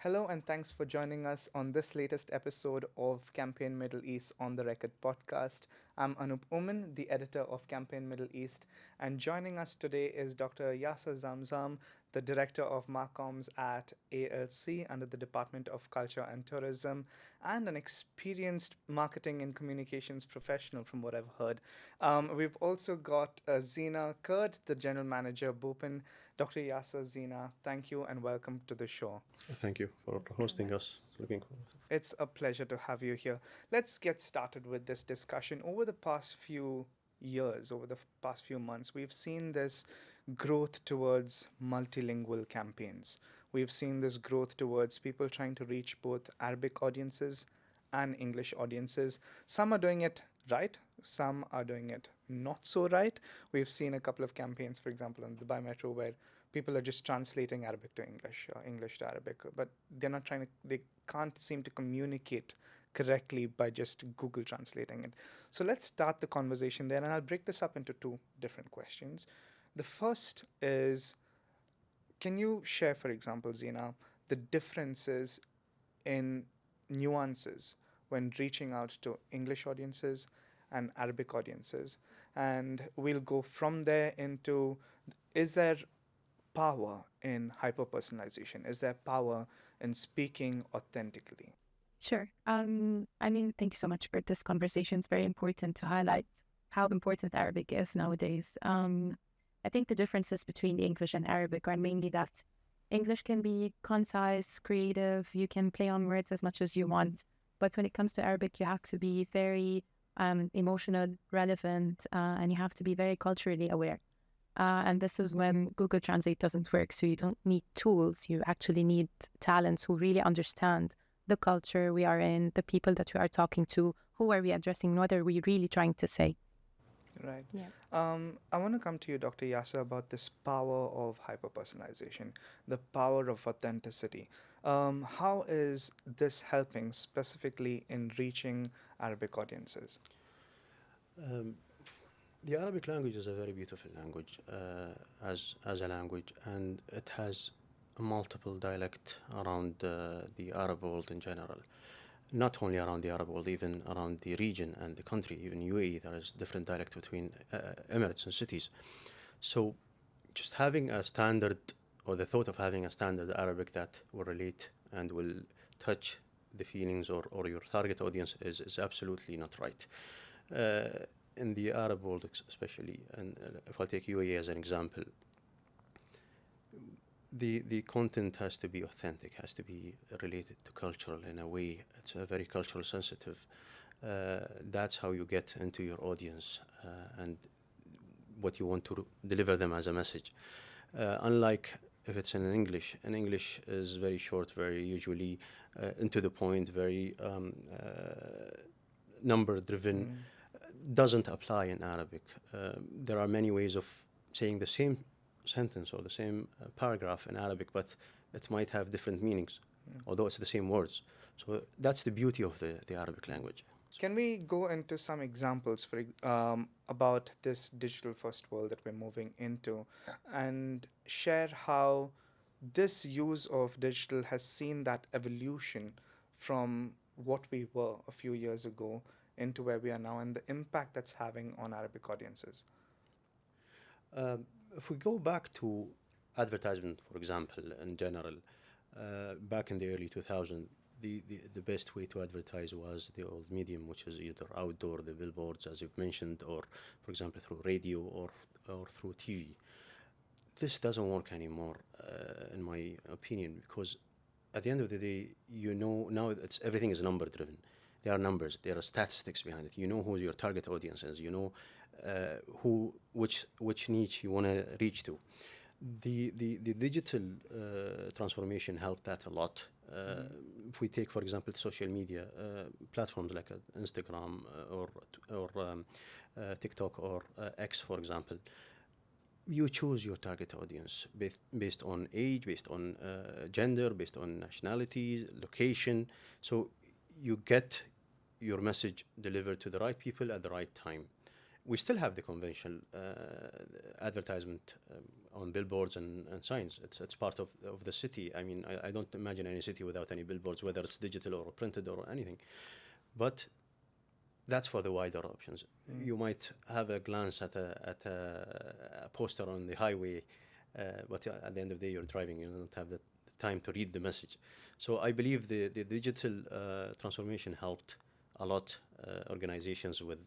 Hello, and thanks for joining us on this latest episode of Campaign Middle East on the Record podcast. I'm Anup Oman, the editor of Campaign Middle East, and joining us today is Dr. Yasser Zamzam, the director of Marcomms at ALC under the Department of Culture and Tourism, and an experienced marketing and communications professional, from what I've heard. We've also got Zeena Kurd, the general manager, Boopin. Dr. Yasser, Zeena, thank you and welcome to the show. Thank you for hosting us. Looking forward. It's a pleasure to have you here. Let's get started with this discussion. Over the past few years, over the past few months, we've seen this growth towards multilingual campaigns. We've seen this growth towards people trying to reach both Arabic audiences and English audiences. Some are doing it right, some are doing it not so right. We've seen a couple of campaigns, for example, in the Dubai Metro, where people are just translating Arabic to English, English to Arabic, but they can't seem to communicate correctly by just Google translating it. So let's start the conversation there, and I'll break this up into two different questions. The first is, can you share, for example, Zeena, the differences in nuances when reaching out to English audiences and Arabic audiences? And we'll go from there into, is there power in hyper-personalization? Is there power in speaking authentically? Sure. Thank you so much for this conversation. It's very important to highlight how important Arabic is nowadays. I think the differences between English and Arabic are mainly that English can be concise, creative, you can play on words as much as you want. But when it comes to Arabic, you have to be very emotional, relevant, and you have to be very culturally aware. And this is when Google Translate doesn't work. So you don't need tools. You actually need talents who really understand the culture we are in, the people that we are talking to, who are we addressing, what are we really trying to say. Right. Yeah. I want to come to you, Dr. Yasser, about this power of hyper-personalization, the power of authenticity. How is this helping specifically in reaching Arabic audiences? Um, the Arabic language is a very beautiful language as a language, and it has a multiple dialect around the Arab world in general. Not only around the Arab world, even around the region and the country, even UAE, there is different dialect between emirates and cities. So just having a standard, or the thought of having a standard Arabic that will relate and will touch the feelings or your target audience is absolutely not right. In the Arab world especially, and if I take UAE as an example, the content has to be authentic, has to be related to cultural in a way. It's a very cultural sensitive. That's how you get into your audience and what you want to deliver them as a message. Unlike if it's in English is very short, very usually into the point, very number driven. Doesn't apply in Arabic. There are many ways of saying the same sentence or the same paragraph in Arabic, but it might have different meanings, although it's the same words. So that's the beauty of the Arabic language. Can we go into some examples about this digital first world that we're moving into and share how this use of digital has seen that evolution from what we were a few years ago into where we are now and the impact that's having on Arabic audiences? If we go back to advertisement, for example, in general, back in the early 2000s, the best way to advertise was the old medium, which is either outdoor, the billboards, as you've mentioned, or, for example, through radio or through TV. This doesn't work anymore, in my opinion, because at the end of the day, now everything is number driven. There are numbers, there are statistics behind it. You know who your target audience is. You know which niche you want to reach to. The digital transformation helped that a lot. If we take, for example, social media platforms like Instagram or TikTok or X, for example, you choose your target audience based on age, based on gender, based on nationalities, location. So you get your message delivered to the right people at the right time. we still have the conventional advertisement on billboards and signs. It's part of the city. I mean, I don't imagine any city without any billboards, whether it's digital or printed or anything. But that's for the wider options. You might have a glance at a poster on the highway, but at the end of the day, you're driving. You don't have the time to read the message. So I believe the digital transformation helped a lot organizations with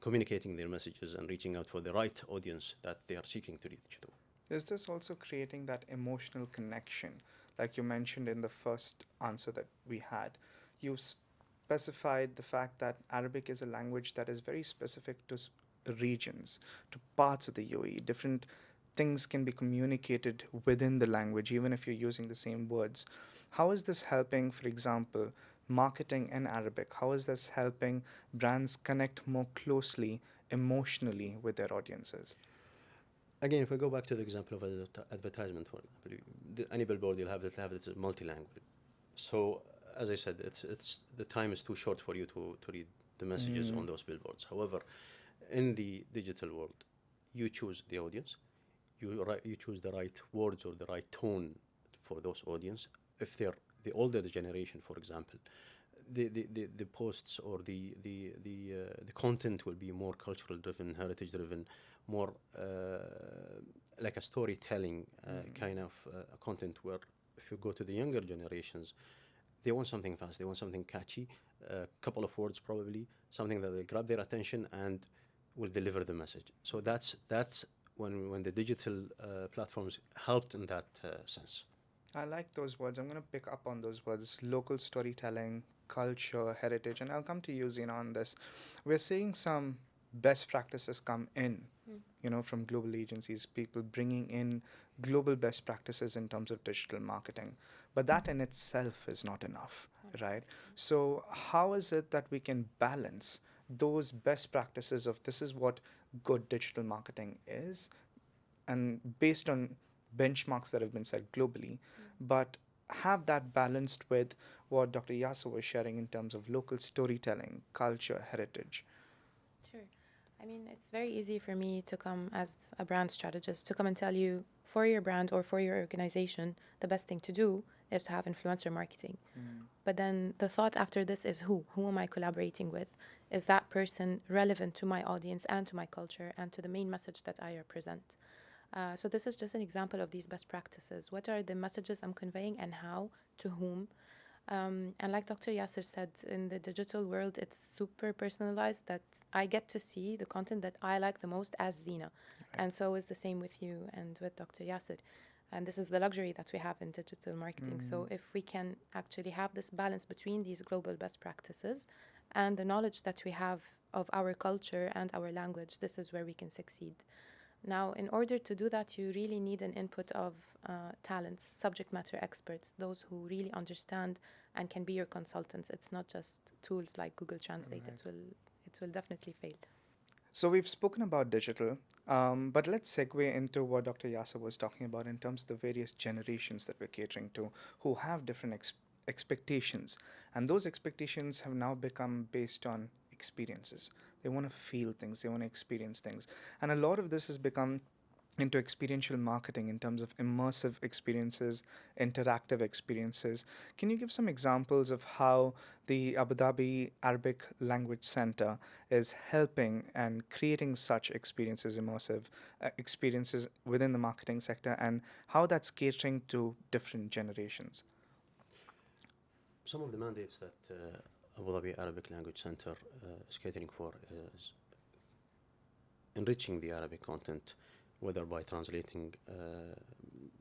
communicating their messages and reaching out for the right audience that they are seeking to reach to. Is this also creating that emotional connection? Like you mentioned in the first answer that we had, you specified the fact that Arabic is a language that is very specific to regions, to parts of the UAE. Different things can be communicated within the language, even if you're using the same words. How is this helping, for example, marketing in Arabic? How is this helping brands connect more closely, emotionally with their audiences? Again, if we go back to the example of advertisement, for example, any billboard you'll have it's multilingual. So, as I said, it's the time is too short for you to read the messages on those billboards. However, in the digital world, you choose the audience, you choose the right words or the right tone for those audience. If they're the older generation, for example, the posts or the content will be more cultural driven, heritage driven, more like a storytelling kind of content. Where if you go to the younger generations, they want something fast, they want something catchy, a couple of words probably, something that will grab their attention and will deliver the message. So that's when the digital platforms helped in that sense. I like those words. I'm going to pick up on those words: local storytelling, culture, heritage. And I'll come to you, Zeena, on this. We're seeing some best practices come in, from global agencies, people bringing in global best practices in terms of digital marketing. But that in itself is not enough, right? So how is it that we can balance those best practices of this is what good digital marketing is, and based on benchmarks that have been set globally, but have that balanced with what Dr. Yasser was sharing in terms of local storytelling, culture, heritage? Sure. I mean, it's very easy for me to come as a brand strategist to come and tell you for your brand or for your organization, the best thing to do is to have influencer marketing. But then the thought after this is who? Who am I collaborating with? Is that person relevant to my audience and to my culture and to the main message that I represent? So this is just an example of these best practices. What are the messages I'm conveying and how, to whom? And like Dr. Yasser said, in the digital world, it's super personalized that I get to see the content that I like the most as Zeena. Right. And so is the same with you and with Dr. Yasser. And this is the luxury that we have in digital marketing. So if we can actually have this balance between these global best practices and the knowledge that we have of our culture and our language, this is where we can succeed. Now, in order to do that, you really need an input of talents, subject matter experts, those who really understand and can be your consultants. It's not just tools like Google Translate. Right. It will definitely fail. So we've spoken about digital, but let's segue into what Dr. Yasser was talking about in terms of the various generations that we're catering to, who have different expectations. And those expectations have now become based on experiences. They want to feel things, they want to experience things. And a lot of this has become into experiential marketing in terms of immersive experiences, interactive experiences. Can you give some examples of how the Abu Dhabi Arabic Language Center is helping and creating such experiences, immersive experiences within the marketing sector, and how that's catering to different generations? Some of the mandates that Abu Dhabi Arabic Language Center is catering for is enriching the Arabic content, whether by translating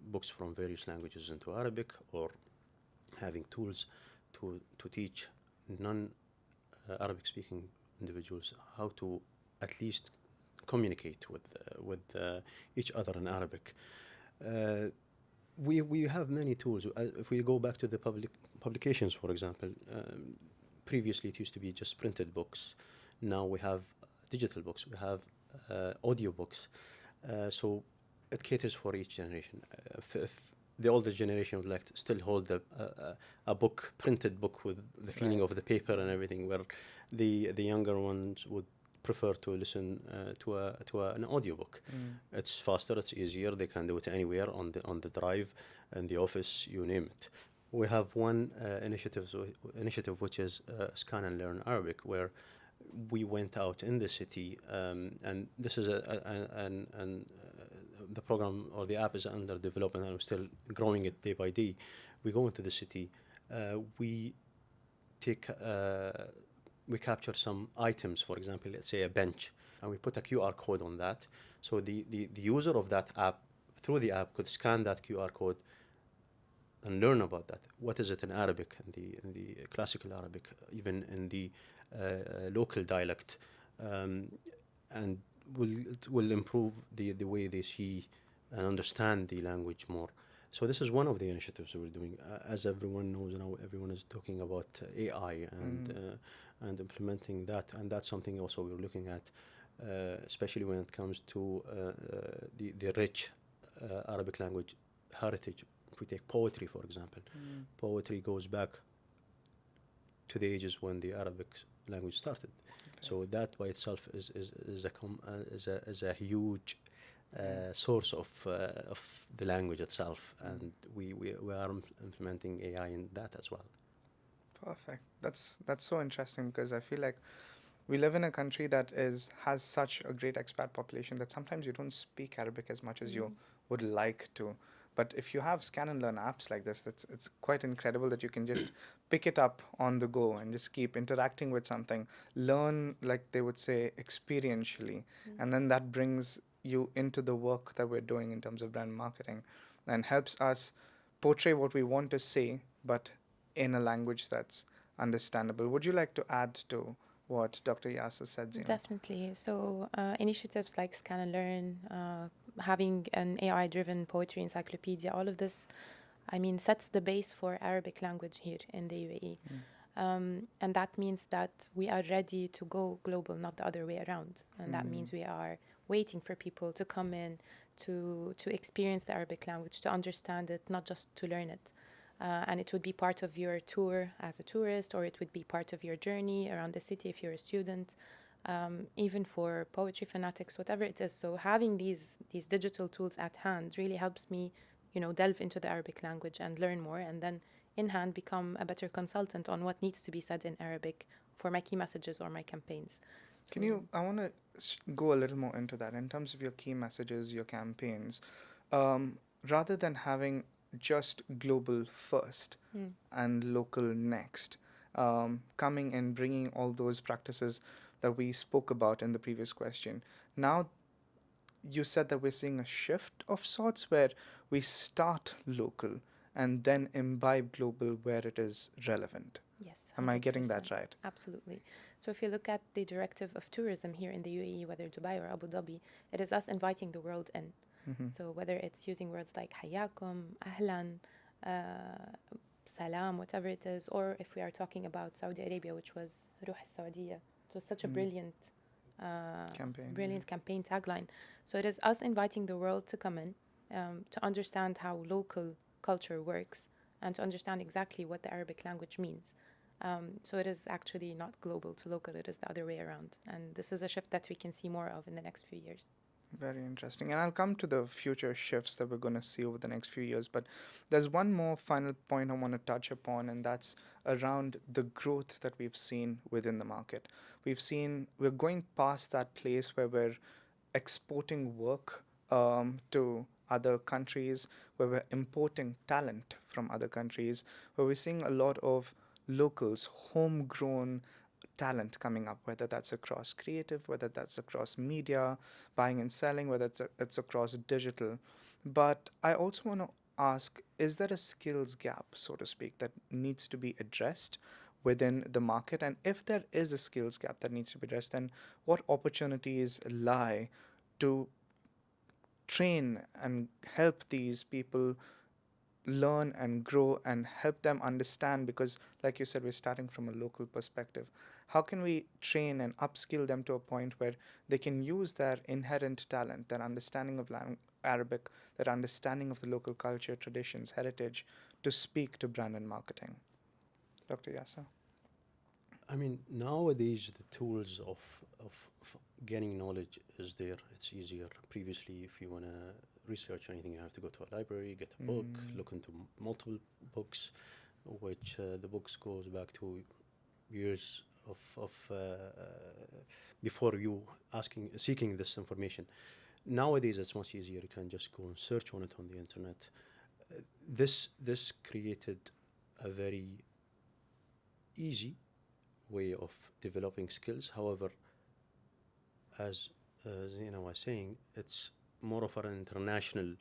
books from various languages into Arabic or having tools to teach non-Arabic speaking individuals how to at least communicate with each other in Arabic. We have many tools. If we go back to the publications, for example, previously it used to be just printed books. Now we have digital books, we have audio books. So it caters for each generation. If the older generation would like to still hold a book, printed book with the feeling of the paper and everything, where the younger ones would prefer to listen to an audiobook. It's faster, it's easier. They can do it anywhere on the drive, in the office, you name it. We have one initiative which is Scan and Learn Arabic, where we went out in the city, and this is the program or the app is under development, and we're still growing it day by day. We go into the city, we capture some items, for example, let's say a bench, and we put a QR code on that. So the user of that app, through the app, could scan that QR code and learn about that. What is it in Arabic, in the classical Arabic, even in the local dialect, and it will improve the way they see and understand the language more. So this is one of the initiatives we're doing. As everyone knows now, everyone is talking about AI and implementing that, and that's something also we're looking at, especially when it comes to the rich Arabic language heritage. If we take poetry, for example, poetry goes back to the ages when the Arabic language started. Okay. So that by itself is a huge source of the language itself, and we are implementing AI in that as well. Perfect. That's so interesting, because I feel like we live in a country that has such a great expat population that sometimes you don't speak Arabic as much as you would like to. But if you have scan and learn apps like this, it's quite incredible that you can just pick it up on the go and just keep interacting with something, learn, like they would say, experientially, and then that brings you into the work that we're doing in terms of brand marketing, and helps us portray what we want to say, but in a language that's understandable. Would you like to add to what Dr. Yasser said, Zeena? Definitely. So initiatives like Scan and Learn, having an AI-driven poetry encyclopedia, all of this, I mean, sets the base for Arabic language here in the UAE. And that means that we are ready to go global, not the other way around. And that means we are waiting for people to come in to experience the Arabic language, to understand it, not just to learn it. And it would be part of your tour as a tourist, or it would be part of your journey around the city if you're a student, even for poetry fanatics, whatever it is. So having these digital tools at hand really helps me, delve into the Arabic language and learn more, and then in hand become a better consultant on what needs to be said in Arabic for my key messages or my campaigns. So I want to go a little more into that in terms of your key messages, your campaigns, rather than having just global first and local next, coming and bringing all those practices that we spoke about in the previous question. Now, you said that we're seeing a shift of sorts where we start local and then imbibe global where it is relevant. yes, Am I getting 100%. that right? Absolutely. So if you look at the directive of tourism here in the UAE, whether Dubai or Abu Dhabi, it is us inviting the world in. So whether it's using words like hayakum, ahlan, salam, whatever it is, or if we are talking about Saudi Arabia, which was Ruh Saudiya, it was such a brilliant campaign tagline. So it is us inviting the world to come in, to understand how local culture works, and to understand exactly what the Arabic language means. So it is actually not global to local, it is the other way around. And this is a shift that we can see more of in the next few years. Very interesting. And I'll come to the future shifts that we're going to see over the next few years. But there's one more final point I want to touch upon, and that's around the growth that we've seen within the market. We're going past that place where we're exporting work to other countries, where we're importing talent from other countries, where we're seeing a lot of locals, homegrown talent coming up, whether that's across creative, whether that's across media, buying and selling, whether it's across digital. But I also want to ask, is there a skills gap, so to speak, that needs to be addressed within the market? And if there is a skills gap that needs to be addressed, then what opportunities lie to train and help these people learn and grow and help them understand? Because like you said, we're starting from a local perspective. How can we train and upskill them to a point where they can use their inherent talent, their understanding of Arabic, their understanding of the local culture, traditions, heritage, to speak to brand and marketing? Dr. Yasser? I mean, nowadays the tools of gaining knowledge is there. It's easier. Previously, if you want to research anything, you have to go to a library, get a book, look into multiple books, which the books goes back to years of before you seeking this information. Nowadays, it's much easier. You can just go and search on it on the internet. This created a very easy way of developing skills. However, as Zeena was saying, it's more of an international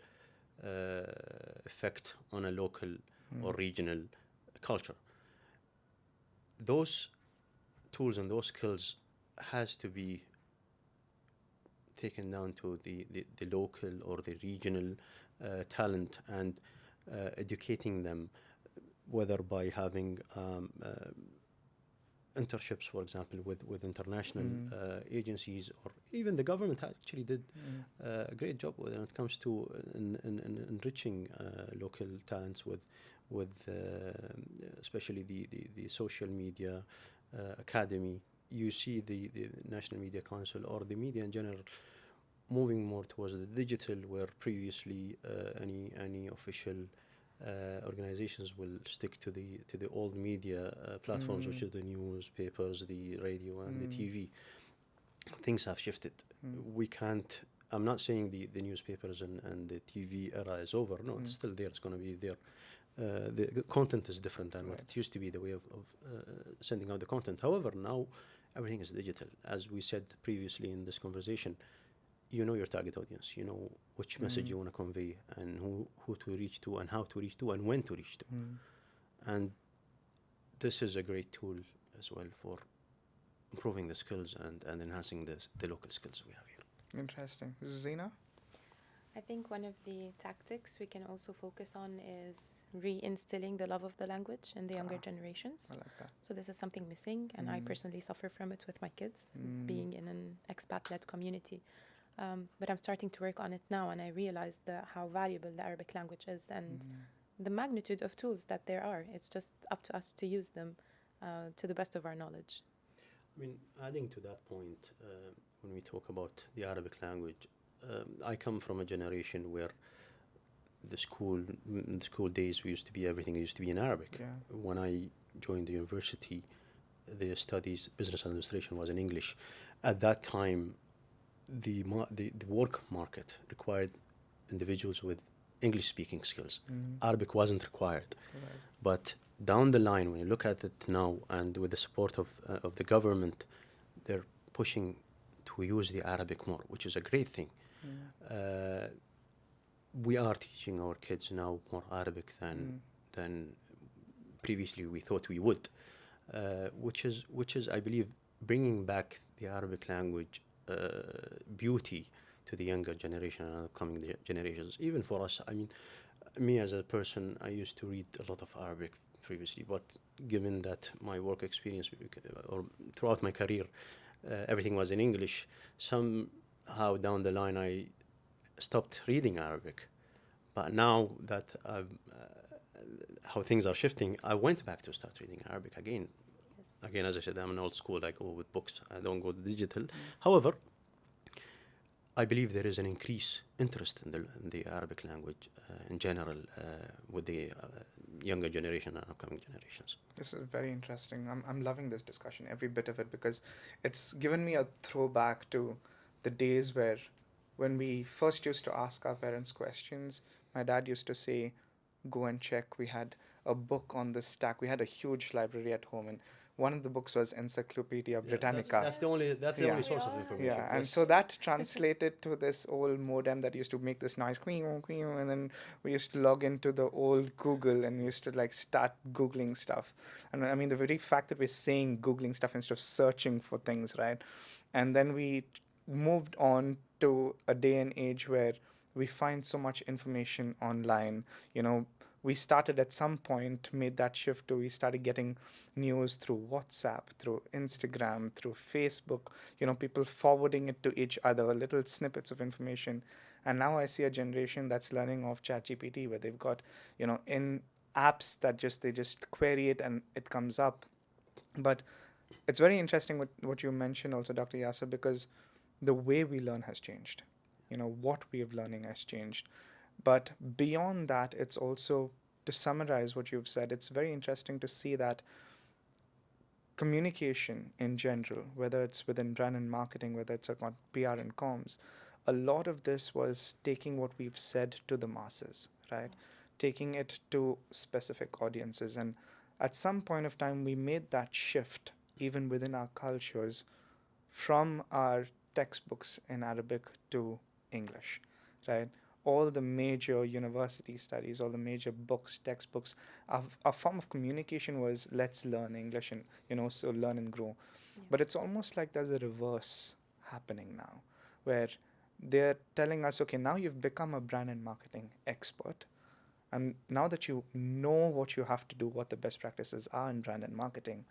effect on a local or regional culture. Those tools and those skills has to be taken down to the local or the regional talent and educating them, whether by having internships, for example, with international agencies, or even the government actually did a great job when it comes to enriching local talents with especially the social media academy. You see the National Media Council or the media in general moving more towards the digital, where previously any official organizations will stick to the old media platforms, which is the newspapers, the radio, and the TV. Things have shifted. We can't. I'm not saying the newspapers and the TV era is over. No, it's still there. It's going to be there. The content is different than what it used to be, the way of sending out the content. However, now everything is digital. As we said previously in this conversation, you know your target audience, you know which message you want to convey, and who to reach to, and how to reach to, and when to reach to. And this is a great tool as well for improving the skills and enhancing the local skills we have here. Interesting. Zeena? I think one of the tactics we can also focus on is reinstilling the love of the language in the younger generations. I like that. So this is something missing, and I personally suffer from it with my kids, being in an expat-led community. But I'm starting to work on it now, and I realize how valuable the Arabic language is, and the magnitude of tools that there are. It's just up to us to use them to the best of our knowledge. I mean, adding to that point, when we talk about the Arabic language, I come from a generation where the school days everything used to be in Arabic. Yeah. When I joined the university, the studies, business administration, was in English. At that time, the work market required individuals with English-speaking skills. Arabic wasn't required. Right. But down the line, when you look at it now, and with the support of the government, they're pushing to use the Arabic more, which is a great thing. We are teaching our kids now more Arabic than previously we thought we would, which is, I believe, bringing back the Arabic language beauty to the younger generation and upcoming generations. Even for us, I mean, me as a person, I used to read a lot of Arabic previously, but given that my work experience or throughout my career, everything was in English, somehow down the line I stopped reading Arabic. But now that how things are shifting, I went back to start reading Arabic again. Again, as I said, I'm an old school. I go with books. I don't go digital. However, I believe there is an increased interest in the Arabic language in general with the younger generation and upcoming generations. This is very interesting. I'm loving this discussion, every bit of it, because it's given me a throwback to the days where, when we first used to ask our parents questions, my dad used to say, go and check. We had a book on the stack. We had a huge library at home, and one of the books was Encyclopedia Britannica. That's the only source of information. Yeah, and so that translated to this old modem that used to make this noise, and then we used to log into the old Google, and we used to like start Googling stuff. And I mean, the very fact that we're saying Googling stuff instead of searching for things, right? And then we moved on to a day and age where we find so much information online. You know, we started at some point, made that shift to, we started getting news through WhatsApp, through Instagram, through Facebook, you know, people forwarding it to each other, little snippets of information. And now I see a generation that's learning off ChatGPT, where they've got, you know, in apps that they just query it and it comes up. But it's very interesting what you mentioned also, Dr. Yasser, because the way we learn has changed. You know, what we are learning has changed. But beyond that, it's also, to summarize what you've said, it's very interesting to see that communication in general, whether it's within brand and marketing, whether it's about PR and comms, a lot of this was taking what we've said to the masses, right? Taking it to specific audiences. And at some point of time, we made that shift even within our cultures from our textbooks in Arabic to English, right? All the major university studies, all the major books, textbooks, a form of communication was let's learn English and, you know, so learn and grow. Yeah. But it's almost like there's a reverse happening now where they're telling us, okay, now you've become a brand and marketing expert. And now that you know what you have to do, what the best practices are in brand and marketing,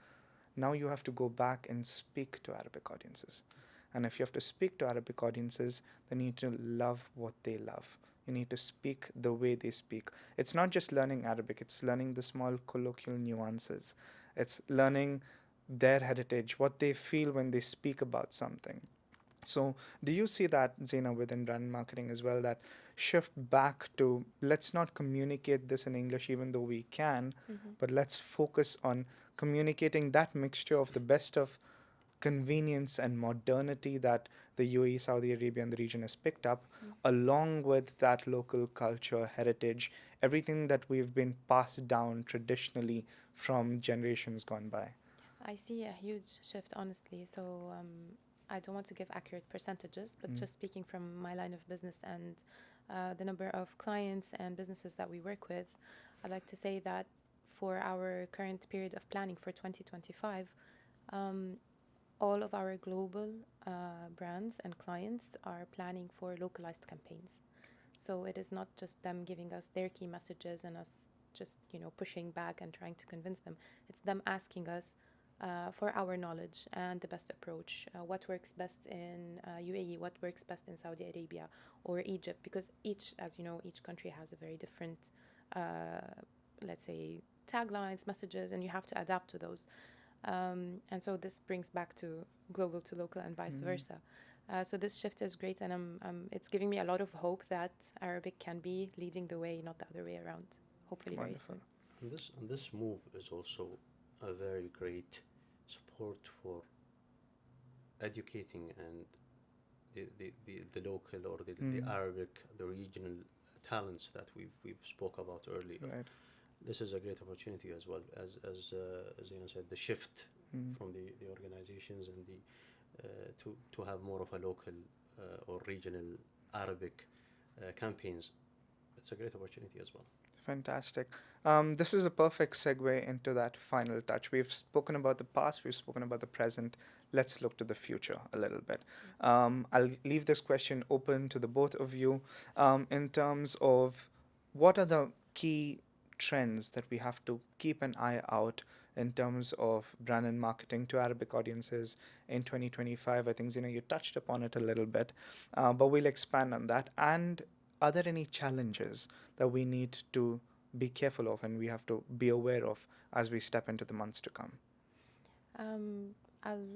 now you have to go back and speak to Arabic audiences. And if you have to speak to Arabic audiences, then you need to love what they love. You need to speak the way they speak. It's not just learning Arabic, it's learning the small colloquial nuances. It's learning their heritage, what they feel when they speak about something. So, do you see that, Zeena, within brand marketing as well, that shift back to let's not communicate this in English even though we can, but let's focus on communicating that mixture of the best of convenience and modernity that the UAE, Saudi Arabia, and the region has picked up, along with that local culture, heritage, everything that we've been passed down traditionally from generations gone by? I see a huge shift, honestly. So I don't want to give accurate percentages, but just speaking from my line of business and the number of clients and businesses that we work with, I'd like to say that for our current period of planning for 2025, all of our global brands and clients are planning for localized campaigns. So it is not just them giving us their key messages and us just, you know, pushing back and trying to convince them. It's them asking us for our knowledge and the best approach. What works best in UAE, what works best in Saudi Arabia or Egypt, because each, as you know, each country has a very different, let's say, taglines, messages, and you have to adapt to those. And so this brings back to global to local and vice versa. So this shift is great, and it's giving me a lot of hope that Arabic can be leading the way, not the other way around. Hopefully Wonderful. very soon. And this move is also a very great support for educating and the local or the Arabic, the regional talents that we've spoke about earlier. Right. This is a great opportunity as well as Zeena said, the shift from the organizations and to have more of a local or regional Arabic campaigns. It's a great opportunity as well. Fantastic. This is a perfect segue into that final touch. We've spoken about the past, we've spoken about the present. Let's look to the future a little bit. I'll leave this question open to the both of you in terms of what are the key trends that we have to keep an eye out in terms of brand and marketing to Arabic audiences in 2025. I think, Zeena, you touched upon it a little bit, but we'll expand on that. And are there any challenges that we need to be careful of and we have to be aware of as we step into the months to come?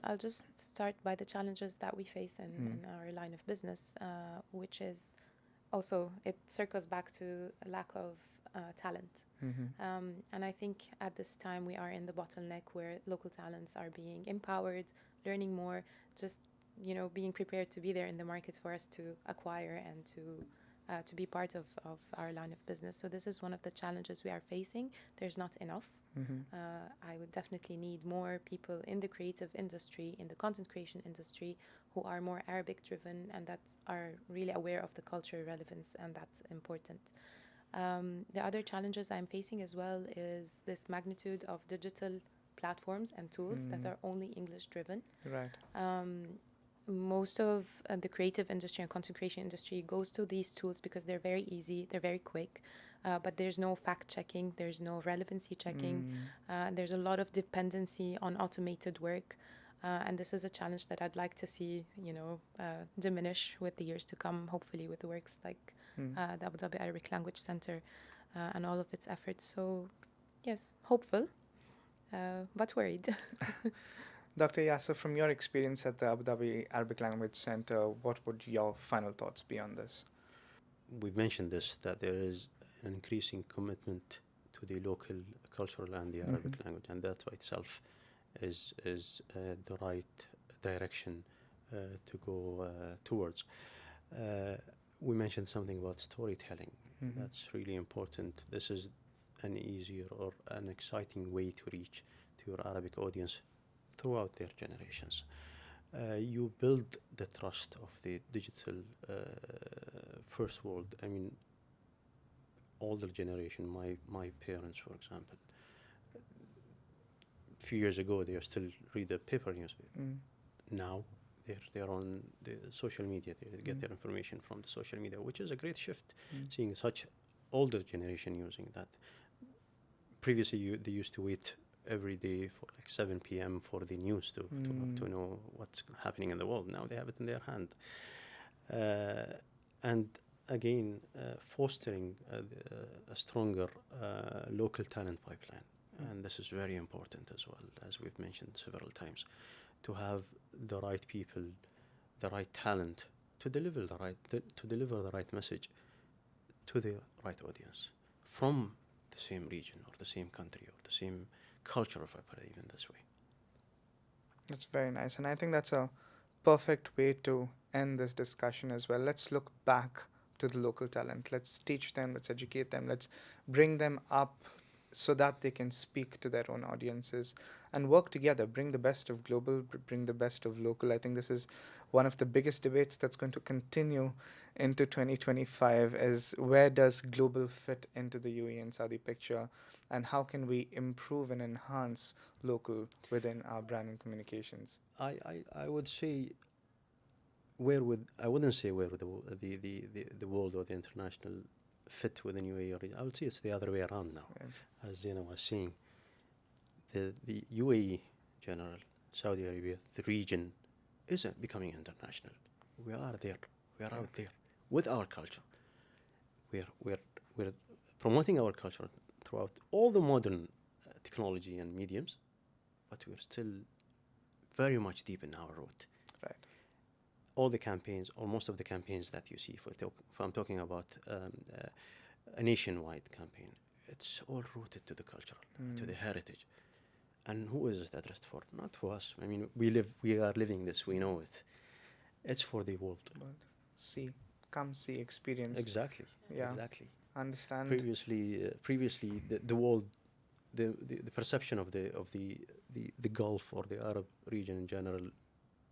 I'll just start by the challenges that we face in our line of business, which is also, it circles back to a lack of talent. And I think at this time we are in the bottleneck where local talents are being empowered, learning more, just, you know, being prepared to be there in the market for us to acquire and to be part of our line of business. So this is one of the challenges we are facing. There's not enough. I would definitely need more people in the creative industry, in the content creation industry, who are more Arabic driven and that are really aware of the cultural relevance, and that's important. The other challenges I'm facing as well is this magnitude of digital platforms and tools that are only English driven. Right. Most of the creative industry and content creation industry goes to these tools because they're very easy, they're very quick, but there's no fact checking, there's no relevancy checking, there's a lot of dependency on automated work, and this is a challenge that I'd like to see, you know, diminish with the years to come, hopefully with the works like the Abu Dhabi Arabic Language Center and all of its efforts. So yes, hopeful, but worried. Dr. Yasser, from your experience at the Abu Dhabi Arabic Language Center, what would your final thoughts be on this? We've mentioned this, that there is an increasing commitment to the local cultural and the Arabic language, and that by itself is the right direction to go towards. We mentioned something about storytelling. That's really important. This is an easier or an exciting way to reach to your Arabic audience throughout their generations. You build the trust of the digital first world. I mean, older generation, my parents, for example, a few years ago, they still read the paper newspaper. Now, they're on the social media. They get their information from the social media, which is a great shift, seeing such older generation using that. Previously, they used to wait every day for like 7 p.m. for the news to know what's happening in the world. Now they have it in their hand. And again, fostering a stronger local talent pipeline. And this is very important as well, as we've mentioned several times, to have the right people, the right talent to deliver the right message to the right audience from the same region or the same country or the same culture, if I put it even this way. That's very nice. And I think that's a perfect way to end this discussion as well. Let's look back to the local talent. Let's teach them, let's educate them, let's bring them up so that they can speak to their own audiences and work together, bring the best of global, bring the best of local. I think this is one of the biggest debates that's going to continue into 2025 is where does global fit into the UAE and Saudi picture, and how can we improve and enhance local within our brand and communications? I would say I wouldn't say where would the world or the international fit within UAE. I would say it's the other way around now. Right. As Zeena was saying, the UAE general, Saudi Arabia, the region isn't becoming international. We are there. We are out there with our culture. We're promoting our culture throughout all the modern technology and mediums, but we're still very much deep in our root. Right. All the campaigns, or most of the campaigns that you see, if I'm talking about a nationwide campaign, it's all rooted to the cultural, to the heritage. And who is it addressed for? Not for us. I mean, we are living this, we know it. It's for the world. Come see, experience. Exactly. Yeah. Exactly. Understand. Previously, the world, the perception of the Gulf or the Arab region in general,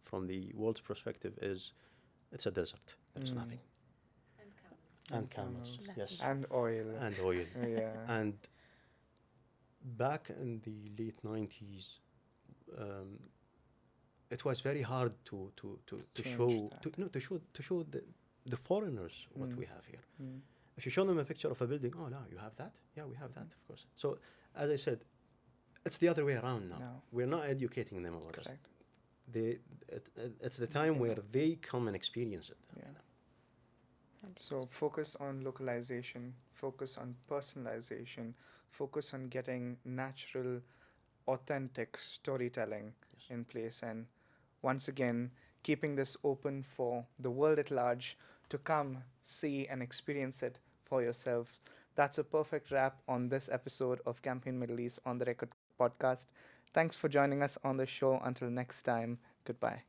from the world's perspective, is it's a desert. There's nothing. And camels. Yes. And oil. And oil. Yeah. And back in the late 90s, it was very hard to show the foreigners what we have here. If you show them a picture of a building, oh no, you have that? Yeah, we have that, of course. So, as I said, it's the other way around now. No. We're not educating them about Correct. this. It's the time where they come and experience it. Yeah. So focus on localization, focus on personalization, focus on getting natural, authentic storytelling in place, and once again, keeping this open for the world at large to come, see, and experience it for yourself. That's a perfect wrap on this episode of Campaign Middle East on the Record podcast. Thanks for joining us on the show. Until next time, goodbye.